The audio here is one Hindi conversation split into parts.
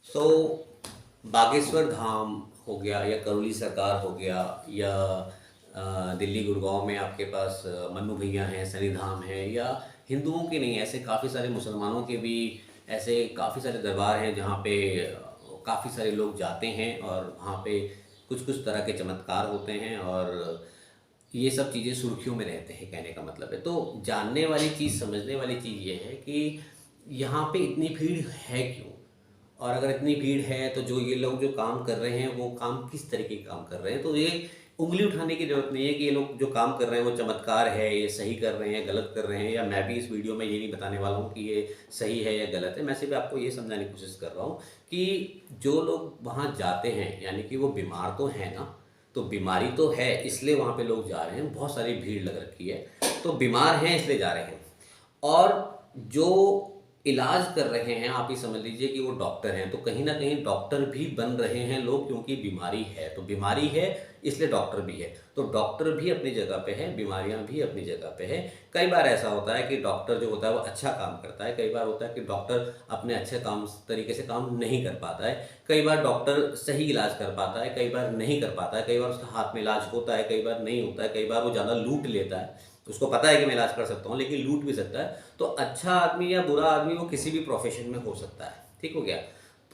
सो बागेश्वर धाम हो गया या करौली सरकार हो गया या दिल्ली गुड़गांव में आपके पास मन्नू भैया हैं, सनी धाम है, या हिंदुओं के नहीं, ऐसे काफ़ी सारे मुसलमानों के भी ऐसे काफ़ी सारे दरबार हैं जहाँ पे काफ़ी सारे लोग जाते हैं और वहाँ पे कुछ कुछ तरह के चमत्कार होते हैं और ये सब चीज़ें सुर्खियों में रहते हैं। कहने का मतलब है, तो जानने वाली चीज़, समझने वाली चीज़ ये है कि यहाँ पे इतनी भीड़ है क्यों, और अगर इतनी भीड़ है तो जो ये लोग जो काम कर रहे हैं वो काम किस तरीके के काम कर रहे हैं। तो ये उंगली उठाने की ज़रूरत नहीं है कि ये लोग जो काम कर रहे हैं वो चमत्कार है, ये सही कर रहे हैं, गलत कर रहे हैं। या मैं भी इस वीडियो में ये नहीं बताने वाला हूँ कि ये सही है या गलत है, मैं सिर्फ आपको ये समझाने की कोशिश कर रहा हूँ कि जो लोग वहाँ जाते हैं यानी कि वो बीमार तो हैं ना, तो बीमारी तो है इसलिए वहाँ पे लोग जा रहे हैं, बहुत सारी भीड़ लग रखी है, तो बीमार हैं इसलिए जा रहे हैं। और जो इलाज कर रहे हैं, आप ये समझ लीजिए कि वो डॉक्टर हैं, तो कहीं ना कहीं डॉक्टर भी बन रहे हैं लोग, क्योंकि बीमारी है तो बीमारी है इसलिए डॉक्टर भी है। तो डॉक्टर भी अपनी जगह पे है, बीमारियां भी अपनी जगह पे है। कई बार ऐसा होता है कि डॉक्टर जो होता है वो अच्छा काम करता है, कई बार होता है कि डॉक्टर अपने अच्छे काम तरीके से काम नहीं कर पाता है, कई बार डॉक्टर सही इलाज कर पाता है, कई बार नहीं कर पाता है, कई बार उसका हाथ में इलाज होता है, कई बार नहीं होता है, कई बार वो ज़्यादा लूट लेता है, उसको पता है कि मैं इलाज कर सकता हूँ लेकिन लूट भी सकता है। तो अच्छा आदमी या बुरा आदमी वो किसी भी प्रोफेशन में हो सकता है। ठीक हो गया।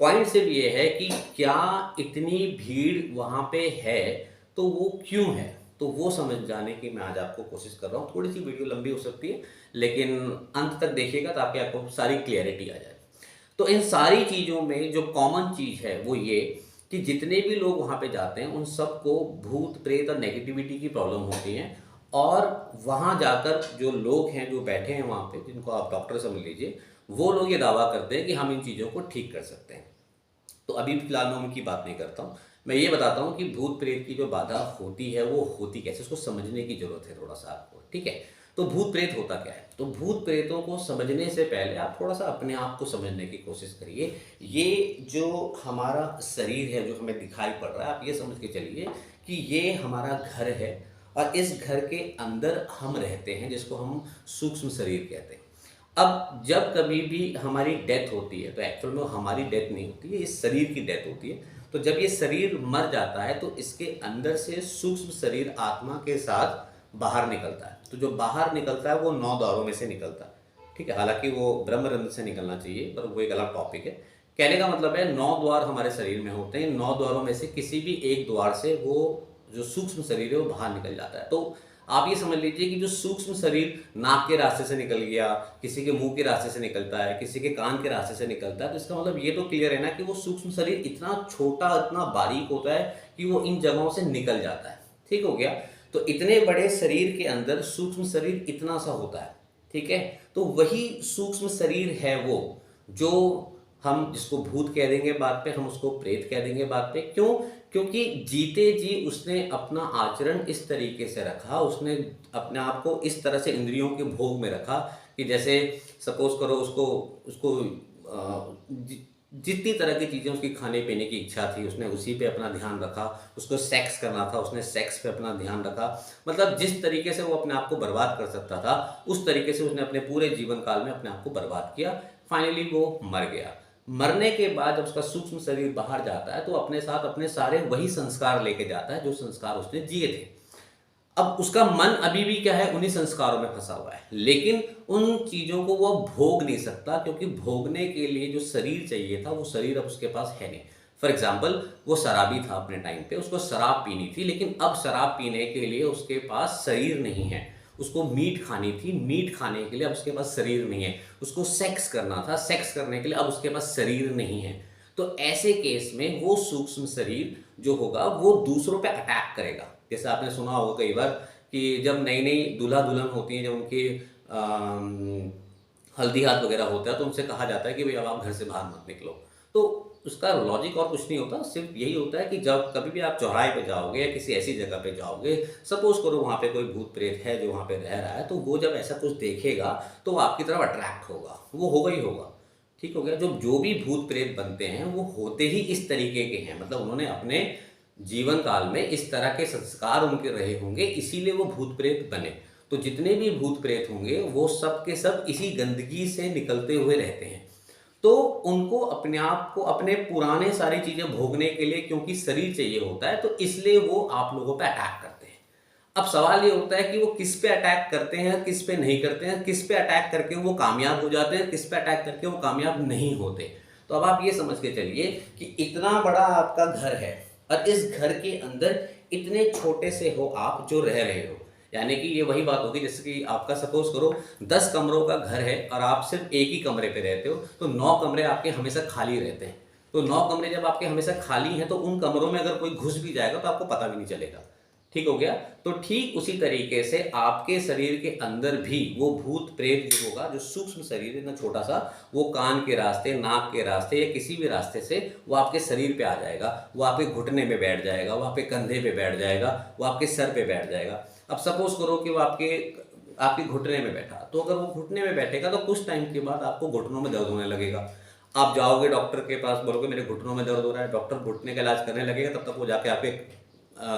पॉइंट सिर्फ ये है कि क्या इतनी भीड़ वहाँ पे है तो वो क्यों है, तो वो समझ जाने की मैं आज आपको कोशिश कर रहा हूँ। थोड़ी सी वीडियो लंबी हो सकती है लेकिन अंत तक देखिएगा ताकि आपको सारी क्लियरिटी आ जाए। तो इन सारी चीज़ों में जो कॉमन चीज़ है वो ये कि जितने भी लोग वहाँ पे जाते हैं उन सबको भूत प्रेत और नेगेटिविटी की प्रॉब्लम होती है। और वहाँ जाकर जो लोग हैं जो बैठे हैं वहाँ पे, जिनको आप डॉक्टर समझ लीजिए, वो लोग ये दावा करते हैं कि हम इन चीज़ों को ठीक कर सकते हैं। तो अभी फिलहाल मैं उनकी बात नहीं करता हूँ, मैं ये बताता हूँ कि भूत प्रेत की जो बाधा होती है वो होती कैसे, उसको समझने की जरूरत है थोड़ा सा आपको। ठीक है, तो भूत प्रेत होता क्या है, तो भूत प्रेतों को समझने से पहले आप थोड़ा सा अपने आप को समझने की कोशिश करिए। ये जो हमारा शरीर है जो हमें दिखाई पड़ रहा है, आप ये समझ के चलिए कि ये हमारा घर है और इस घर के अंदर हम रहते हैं, जिसको हम सूक्ष्म शरीर कहते हैं। अब जब कभी भी हमारी डेथ होती है तो एक्चुअल में हमारी डेथ नहीं होती है, इस शरीर की डेथ होती है। तो जब ये शरीर मर जाता है तो इसके अंदर से सूक्ष्म शरीर आत्मा के साथ बाहर निकलता है। तो जो बाहर निकलता है वो 9 द्वारों में से निकलता है। ठीक है, हालांकि वो ब्रह्मरंध्र से निकलना चाहिए पर वो एक अलग टॉपिक है। कहने का मतलब है 9 द्वार हमारे शरीर में होते हैं, 9 द्वारों में से किसी भी एक द्वार से वो जो सूक्ष्म शरीर है वो बाहर निकल जाता है। तो आप ये समझ लीजिए कि जो सूक्ष्म शरीर नाक के रास्ते से निकल गया, किसी के मुंह के रास्ते से निकलता है, किसी के कान के रास्ते से निकलता है, तो इसका मतलब ये तो क्लियर है ना कि वो सूक्ष्म शरीर इतना छोटा, इतना बारीक होता है कि वो इन जगहों से निकल जाता है। ठीक हो गया। तो इतने बड़े शरीर के अंदर सूक्ष्म शरीर इतना सा होता है। ठीक है, तो वही सूक्ष्म शरीर है वो जो हम जिसको भूत कह देंगे बाद पे, हम उसको प्रेत कह देंगे बाद पे। क्यों? क्योंकि जीते जी उसने अपना आचरण इस तरीके से रखा, उसने अपने आप को इस तरह से इंद्रियों के भोग में रखा कि जैसे सपोज करो उसको उसको जितनी तरह की चीज़ें उसकी खाने पीने की इच्छा थी उसने उसी पे अपना ध्यान रखा, उसको सेक्स करना था उसने सेक्स पे अपना ध्यान रखा। मतलब जिस तरीके से वो अपने आप को बर्बाद कर सकता था उस तरीके से उसने अपने पूरे जीवन काल में अपने आप को बर्बाद किया। फाइनली वो मर गया। मरने के बाद जब उसका सूक्ष्म शरीर बाहर जाता है तो अपने साथ अपने सारे वही संस्कार लेके जाता है जो संस्कार उसने जिए थे। अब उसका मन अभी भी क्या है, उन्हीं संस्कारों में फंसा हुआ है, लेकिन उन चीजों को वो भोग नहीं सकता क्योंकि भोगने के लिए जो शरीर चाहिए था वो शरीर अब उसके पास है नहीं। फॉर एग्जाम्पल, वो शराबी था अपने टाइम पे, उसको शराब पीनी थी, लेकिन अब शराब पीने के लिए उसके पास शरीर नहीं है। उसको मीट खानी थी, मीट खाने के लिए अब उसके पास शरीर नहीं है। उसको सेक्स करना था, सेक्स करने के लिए अब उसके पास शरीर नहीं है। तो ऐसे केस में वो सूक्ष्म शरीर जो होगा वो दूसरों पे अटैक करेगा। जैसे आपने सुना होगा कई बार कि जब नई नई दूल्हा दुल्हन होती हैं, जब उनके हल्दी हाथ वगैरह होता है तो उनसे कहा जाता है कि भाई अब आप घर से बाहर मत निकलो। तो उसका लॉजिक और कुछ नहीं होता, सिर्फ यही होता है कि जब कभी भी आप चौराहे पे जाओगे या किसी ऐसी जगह पे जाओगे, सपोज करो वहाँ पे कोई भूत प्रेत है जो वहाँ पे रह रहा है, तो वो जब ऐसा कुछ देखेगा तो वो आपकी तरफ अट्रैक्ट होगा, वो होगा ही होगा। ठीक हो गया। जो भी भूत प्रेत बनते हैं वो होते ही इस तरीके के हैं, मतलब उन्होंने अपने जीवन काल में इस तरह के संस्कार उनके रहे होंगे, इसीलिए वो भूत प्रेत बने। तो जितने भी भूत प्रेत होंगे वो सब के सब इसी गंदगी से निकलते हुए रहते हैं। तो उनको अपने आप को अपने पुराने सारी चीज़ें भोगने के लिए क्योंकि शरीर चाहिए होता है, तो इसलिए वो आप लोगों पे अटैक करते हैं। अब सवाल ये होता है कि वो किस पे अटैक करते हैं, किस पे नहीं करते हैं, किस पे अटैक करके वो कामयाब हो जाते हैं, किस पे अटैक करके वो कामयाब नहीं होते। तो अब आप ये समझ के चलिए कि इतना बड़ा आपका घर है और इस घर के अंदर इतने छोटे से हो आप जो रह रहे हो, यानी कि ये वही बात होगी जैसे कि आपका सपोज करो 10 कमरों का घर है और आप सिर्फ एक ही कमरे पे रहते हो, तो 9 कमरे आपके हमेशा खाली रहते हैं। तो 9 कमरे जब आपके हमेशा खाली हैं तो उन कमरों में अगर कोई घुस भी जाएगा तो आपको पता भी नहीं चलेगा। ठीक हो गया। तो ठीक उसी तरीके से आपके शरीर के अंदर भी वो भूत प्रेत जो होगा, जो सूक्ष्म शरीर है इतना छोटा सा, वो कान के रास्ते, नाक के रास्ते या किसी भी रास्ते से वो आपके शरीर पे आ जाएगा, वो आपके घुटने में बैठ जाएगा, वो आपके कंधे पे बैठ जाएगा, वो आपके सर पे बैठ जाएगा। अब सपोज करो कि वो आपके घुटने में बैठा, तो अगर वो घुटने में बैठेगा तो कुछ टाइम के बाद आपको घुटनों में दर्द होने लगेगा। आप जाओगे डॉक्टर के पास, बोलोगे मेरे घुटनों में दर्द हो रहा है, डॉक्टर घुटने का इलाज करने लगेगा, तब तक वो जाके आपके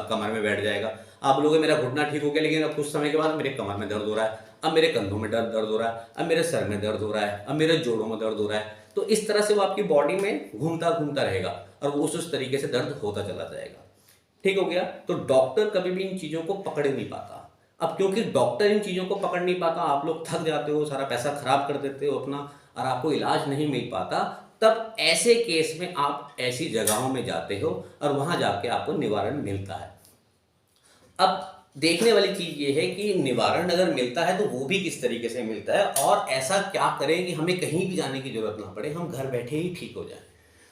कमर में बैठ जाएगा। आप बोलोगे मेरा घुटना ठीक हो गया, लेकिन अब कुछ समय के बाद मेरे कमर में दर्द हो रहा है, अब मेरे कंधों में दर्द हो रहा है, अब मेरे सर में दर्द हो रहा है, अब मेरे जोड़ों में दर्द हो रहा है। तो इस तरह से वो आपकी बॉडी में घूमता घूमता रहेगा और वो उस तरीके से दर्द होता चला जाएगा। ठीक हो गया। तो डॉक्टर कभी भी इन चीज़ों को पकड़ नहीं पाता। अब क्योंकि डॉक्टर इन चीज़ों को पकड़ नहीं पाता, आप लोग थक जाते हो, सारा पैसा खराब कर देते हो अपना, और आपको इलाज नहीं मिल पाता, तब ऐसे केस में आप ऐसी जगहों में जाते हो और वहाँ जाके आपको निवारण मिलता है। अब देखने वाली चीज़ ये है कि निवारण अगर मिलता है तो वो भी किस तरीके से मिलता है और ऐसा क्या करें कि हमें कहीं भी जाने की ज़रूरत ना पड़े, हम घर बैठे ही ठीक हो जाएं।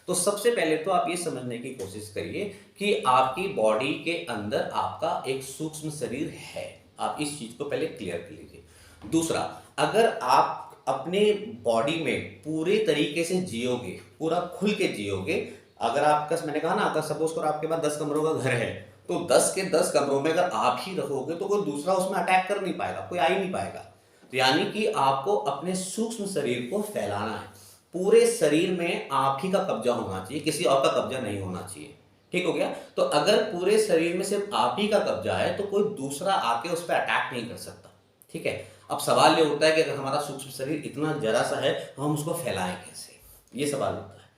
तो सबसे पहले तो आप ये समझने की कोशिश करिए कि आपकी बॉडी के अंदर आपका एक सूक्ष्म शरीर है। आप इस चीज़ को पहले क्लियर कर लीजिए। दूसरा, अगर आप अपने बॉडी में पूरे तरीके से जियोगे, पूरा खुल के जियोगे, अगर आपका, मैंने कहा ना, आपका सपोज करो आपके पास 10 कमरों का घर है, तो 10 के 10 कमरों में अगर आप ही रहोगे तो कोई दूसरा उसमें अटैक कर नहीं पाएगा, कोई आ ही नहीं पाएगा। तो यानी कि आपको अपने सूक्ष्म शरीर को फैलाना है। पूरे शरीर में आप ही का कब्जा होना चाहिए, किसी और का कब्जा नहीं होना चाहिए। ठीक हो गया। तो अगर पूरे शरीर में सिर्फ आप ही का कब्जा है तो कोई दूसरा आके उस पर अटैक नहीं कर सकता। ठीक है। अब सवाल ये होता है कि अगर हमारा सूक्ष्म शरीर इतना जरा सा है तो हम उसको फैलाएं कैसे, ये सवाल होता है।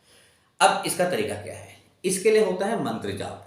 अब इसका तरीका क्या है? इसके लिए होता है मंत्र जाप।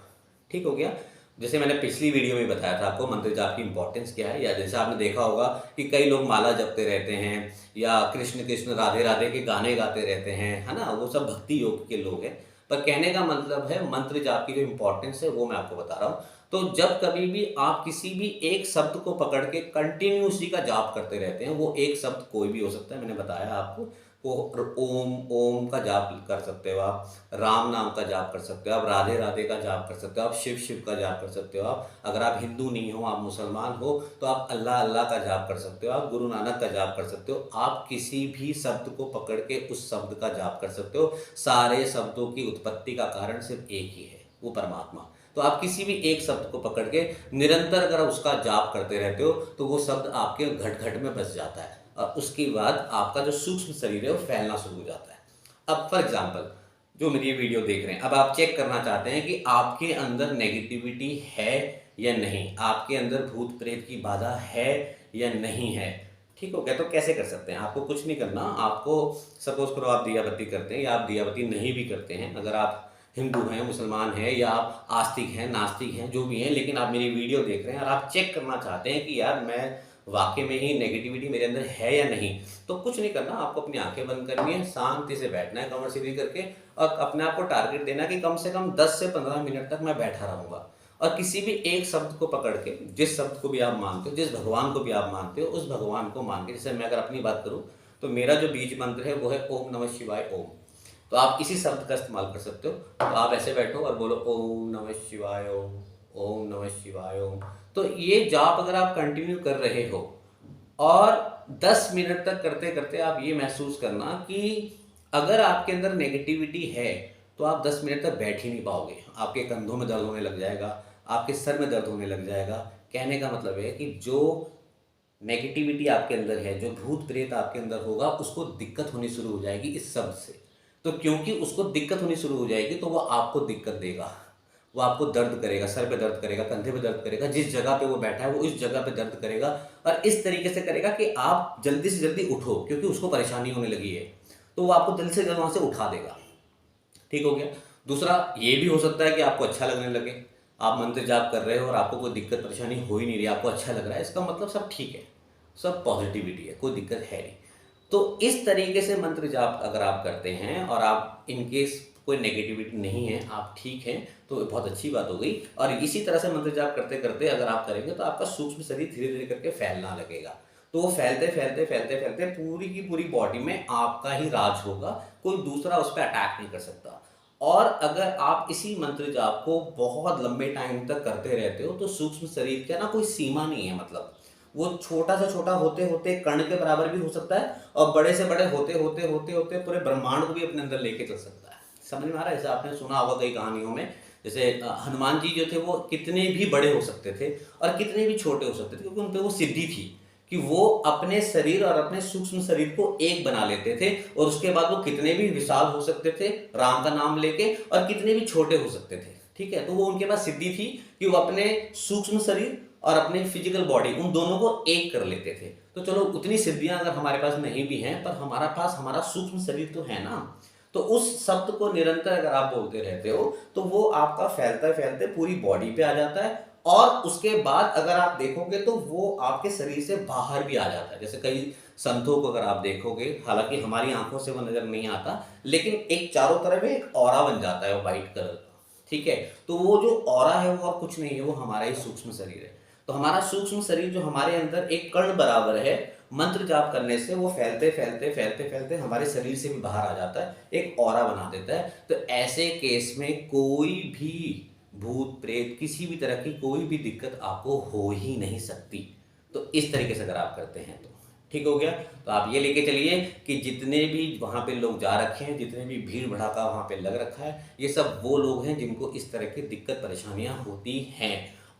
ठीक हो गया। जैसे मैंने पिछली वीडियो में बताया था आपको मंत्र जाप की इंपॉर्टेंस क्या है, या जैसे आपने देखा होगा कि कई लोग माला जपते रहते हैं या कृष्ण कृष्ण राधे राधे के गाने गाते रहते हैं, है ना, वो सब भक्ति योग के लोग हैं। पर कहने का मतलब है मंत्र जाप की जो इंपॉर्टेंस है वो मैं आपको बता रहा हूँ। तो जब कभी भी आप किसी भी एक शब्द को पकड़ के कंटिन्यूसली का जाप करते रहते हैं, वो एक शब्द कोई भी हो सकता है, मैंने बताया आपको, वो ओम ओम का जाप कर सकते हो आप, राम नाम का जाप कर सकते हो आप, राधे राधे का जाप कर सकते हो आप, शिव शिव का जाप कर सकते हो आप, अगर आप हिंदू नहीं हो, आप मुसलमान हो, तो आप अल्लाह अल्लाह का जाप कर सकते हो, आप गुरु नानक का जाप कर सकते हो। आप किसी भी शब्द को पकड़ के उस शब्द का जाप कर सकते हो। सारे शब्दों की उत्पत्ति का कारण सिर्फ एक ही है, वो परमात्मा। तो आप किसी भी एक शब्द को पकड़ के निरंतर अगर उसका जाप करते रहते हो तो वो शब्द आपके घट घट में बस जाता है और उसके बाद आपका जो सूक्ष्म शरीर है वो फैलना शुरू हो जाता है। अब फॉर एग्जाम्पल, जो मेरी ये वीडियो देख रहे हैं, अब आप चेक करना चाहते हैं कि आपके अंदर नेगेटिविटी है या नहीं, आपके अंदर भूत प्रेत की बाधा है या नहीं है। ठीक हो गया। तो कैसे कर सकते हैं? आपको कुछ नहीं करना। आपको सपोज करो आप दिया बत्ती करते हैं या आप दिया बत्ती नहीं भी करते हैं, अगर आप हिंदू हैं, मुसलमान हैं, या आप आस्तिक हैं, नास्तिक हैं, जो भी हैं, लेकिन आप मेरी वीडियो देख रहे हैं और आप चेक करना चाहते हैं कि यार मैं वाकई में ही नेगेटिविटी मेरे अंदर है या नहीं, तो कुछ नहीं करना। आपको अपनी आंखें बंद करनी है, शांति से बैठना है कमर सीधी करके, और अपने आप को टारगेट देना कि कम से कम 10 से 15 मिनट तक मैं बैठा रहूँगा और किसी भी एक शब्द को पकड़ के, जिस शब्द को भी आप मानते हो, जिस भगवान को भी आप मानते हो, उस भगवान को मान के, जैसे मैं अगर अपनी बात करूँ तो मेरा जो बीज मंत्र है वो है ओम नमः शिवाय ओम। तो आप इसी शब्द का इस्तेमाल कर सकते हो। तो आप ऐसे बैठो और बोलो ओम नमः शिवाय ओम, ओम नमः शिवाय ओम। तो ये जाप अगर आप कंटिन्यू कर रहे हो और 10 मिनट तक करते करते आप ये महसूस करना कि अगर आपके अंदर नेगेटिविटी है तो आप 10 मिनट तक बैठ ही नहीं पाओगे। आपके कंधों में दर्द होने लग जाएगा, आपके सर में दर्द होने लग जाएगा। कहने का मतलब है कि जो नेगेटिविटी आपके अंदर है, जो भूत प्रेत आपके अंदर होगा, उसको दिक्कत होनी शुरू हो जाएगी इस शब्द से। तो क्योंकि उसको दिक्कत होनी शुरू हो जाएगी तो वो आपको दिक्कत देगा, वो आपको दर्द करेगा, सर पे दर्द करेगा, कंधे पे दर्द करेगा, जिस जगह पे वो बैठा है वो इस जगह पे दर्द करेगा, और इस तरीके से करेगा कि आप जल्दी से जल्दी उठो, क्योंकि उसको परेशानी होने लगी है। तो वो आपको दिल से वहाँ से उठा देगा। ठीक हो गया। दूसरा ये भी हो सकता है कि आपको अच्छा लगने लगे, आप मंत्र जाप कर रहे हो और आपको कोई दिक्कत परेशानी हो ही नहीं रही, आपको अच्छा लग रहा है, इसका मतलब सब ठीक है, सब पॉजिटिविटी है, कोई दिक्कत है नहीं। तो इस तरीके से मंत्र जाप अगर आप करते हैं और आप इन केस कोई नेगेटिविटी नहीं है, आप ठीक हैं, तो बहुत अच्छी बात हो गई। और इसी तरह से मंत्र जाप करते करते अगर आप करेंगे तो आपका सूक्ष्म शरीर धीरे धीरे करके फैलना लगेगा। तो वो फैलते फैलते फैलते फैलते पूरी की पूरी बॉडी में आपका ही राज होगा, कोई दूसरा उस पर अटैक नहीं कर सकता। और अगर आप इसी मंत्र जाप को बहुत लंबे टाइम तक करते रहते हो तो सूक्ष्म शरीर का ना कोई सीमा नहीं है, मतलब वो छोटा से छोटा होते होते कण के बराबर भी हो सकता है और बड़े से बड़े होते होते होते होते पूरे ब्रह्मांड को भी अपने अंदर लेके चल सकता है। समझ में आ रहा है? जैसे आपने सुना होगा कई कहानियों में, जैसे हनुमान जी जो थे वो कितने भी बड़े हो सकते थे और कितने भी छोटे हो सकते थे, क्योंकि उन पर वो सिद्धि थी कि वो अपने शरीर और अपने सूक्ष्म शरीर को एक बना लेते थे और उसके बाद वो कितने भी विशाल हो सकते थे राम का नाम लेके और कितने भी छोटे हो सकते थे। ठीक है, तो वो उनके पास सिद्धि थी कि वो अपने सूक्ष्म शरीर और अपने फिजिकल बॉडी उन दोनों को एक कर लेते थे। तो चलो उतनी सिद्धियां अगर हमारे पास नहीं भी हैं, पर हमारा पास हमारा सूक्ष्म शरीर तो है ना। तो उस शब्द को निरंतर अगर आप बोलते रहते हो तो वो आपका फैलते फैलते पूरी बॉडी पे आ जाता है और उसके बाद अगर आप देखोगे तो वो आपके शरीर से बाहर भी आ जाता है। जैसे कई संतों को अगर आप देखोगे, हालांकि हमारी आंखों से वो नजर नहीं आता, लेकिन एक चारों तरफ एक ऑरा बन जाता है व्हाइट कलर का। ठीक है, तो वो जो ऑरा है वो और कुछ नहीं है, वो हमारा ही सूक्ष्म शरीर है। तो हमारा सूक्ष्म शरीर जो हमारे अंदर एक कण बराबर है, मंत्र जाप करने से वो फैलते फैलते फैलते फैलते हमारे शरीर से भी बाहर आ जाता है, एक ऑरा बना देता है। तो ऐसे केस में कोई भी भूत प्रेत किसी भी तरह की कोई भी दिक्कत आपको हो ही नहीं सकती। तो इस तरीके से अगर आप करते हैं तो ठीक हो गया। तो आप ये लेके चलिए कि जितने भी वहाँ पे लोग जा रखे हैं, जितने भी भीड़ भड़ाका वहाँ पे लग रखा है, ये सब वो लोग हैं जिनको इस तरह की दिक्कत परेशानियाँ होती हैं।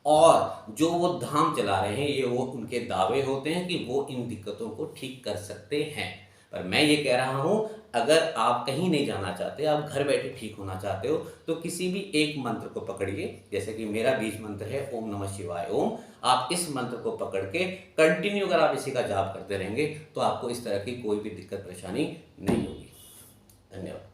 और जो वो धाम चला रहे हैं, ये वो उनके दावे होते हैं कि वो इन दिक्कतों को ठीक कर सकते हैं। पर मैं ये कह रहा हूँ, अगर आप कहीं नहीं जाना चाहते, आप घर बैठे ठीक होना चाहते हो, तो किसी भी एक मंत्र को पकड़िए। जैसे कि मेरा बीज मंत्र है ओम नमः शिवाय ओम। आप इस मंत्र को पकड़ के कंटिन्यू अगर आप इसी का जाप करते रहेंगे तो आपको इस तरह की कोई भी दिक्कत परेशानी नहीं होगी। धन्यवाद।